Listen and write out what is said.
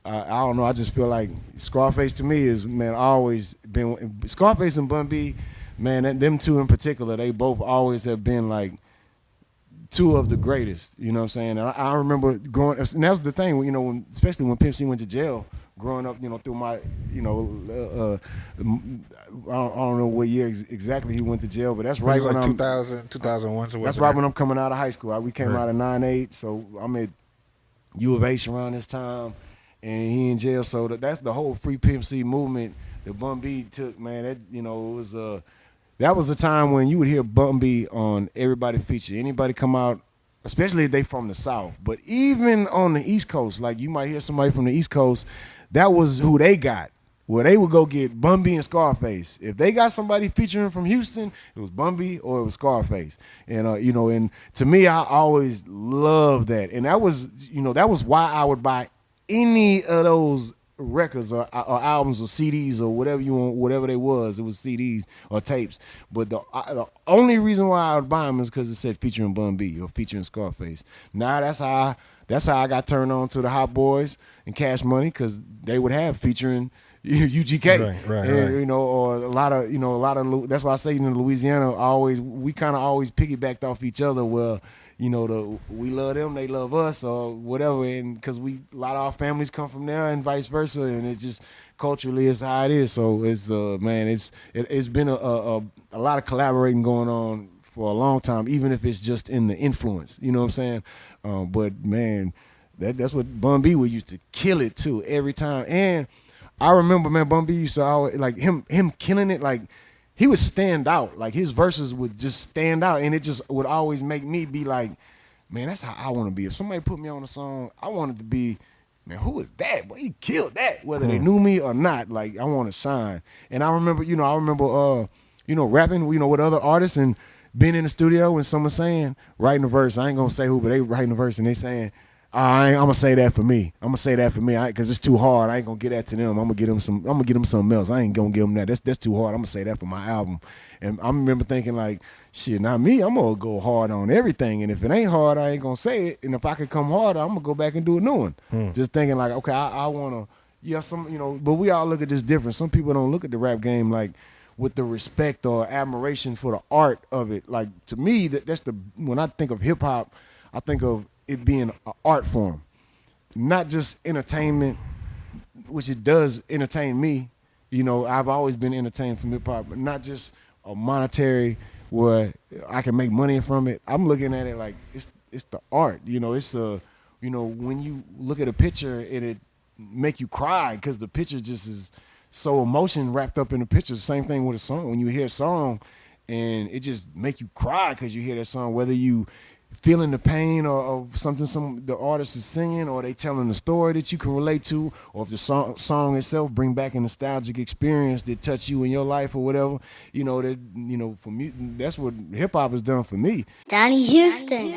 I don't know. I just feel like Scarface to me is, man, always been Scarface and Bun B, man. Them two in particular, they both always have been like two of the greatest. You know what I'm saying? And I remember growing, and that was the thing. You know, especially when Pimp C went to jail. Growing up, you know, through my, you know, I don't know what year exactly he went to jail, but that's right when like I'm 2000, 2001. So that's right when I'm coming out of high school. We came out of 9/8, so I'm at U of H around this time, and he in jail. So that's the whole Free Pimp C movement that Bun B took, man. That, you know, it was that was a time when you would hear Bun B on everybody feature. Anybody come out, especially if they from the South, but even on the East Coast, like you might hear somebody from the East Coast, that was who they got. Well, they would go get Bun B and Scarface. If they got somebody featuring from Houston, it was Bun B or it was Scarface. And you know, and to me, I always loved that. And that was, you know, that was why I would buy any of those records or albums or CDs or whatever you want, whatever they was. It was CDs or tapes. But the only reason why I would buy them is because it said featuring Bun B or featuring Scarface. Now that's how I got turned on to the Hot Boys and Cash Money, because they would have featuring UGK, right. You know, or a lot of. That's why I say in Louisiana, we kind of always piggybacked off each other. Well, you know, we love them, they love us, or whatever, and because a lot of our families come from there, and vice versa, and it just culturally is how it is. So it's man, it's been a lot of collaborating going on for a long time, even if it's just in the influence. You know what I'm saying? But man, that's what Bun B would used to kill it too every time. And I remember, man, Bun B used to always, like him killing it. Like he would stand out. Like his verses would just stand out, and it just would always make me be like, man, that's how I want to be. If somebody put me on a song, I wanted to be, man, who is that? Boy, he killed that, whether they knew me or not. Like I want to shine. And I remember, rapping, with other artists and being in the studio when someone's saying, writing a verse. I ain't gonna say who, but they writing a verse and they saying, I'm gonna say that for me. I'm gonna say that for me, because it's too hard. I ain't gonna get that to them. I'm gonna get them something else. I ain't gonna give them that. That's too hard. I'm gonna say that for my album. And I remember thinking like, shit, not me. I'm gonna go hard on everything. And if it ain't hard, I ain't gonna say it. And if I could come harder, I'm gonna go back and do a new one. Just thinking like, okay, I wanna, but we all look at this different. Some people don't look at the rap game like with the respect or admiration for the art of it. Like to me, when I think of hip hop, I think of it being an art form, not just entertainment, which it does entertain me. You know, I've always been entertained from hip hop, but not just a monetary where I can make money from it. I'm looking at it like it's the art. You know, it's when you look at a picture and it make you cry because the picture just is so emotion wrapped up in the picture. Same thing with a song. When you hear a song and it just make you cry because you hear that song, whether you feeling the pain or something the artist is singing, or they telling a story that you can relate to, or if the song itself bring back a nostalgic experience that touch you in your life or whatever, for me, that's what hip hop has done for me. Donnie Houston.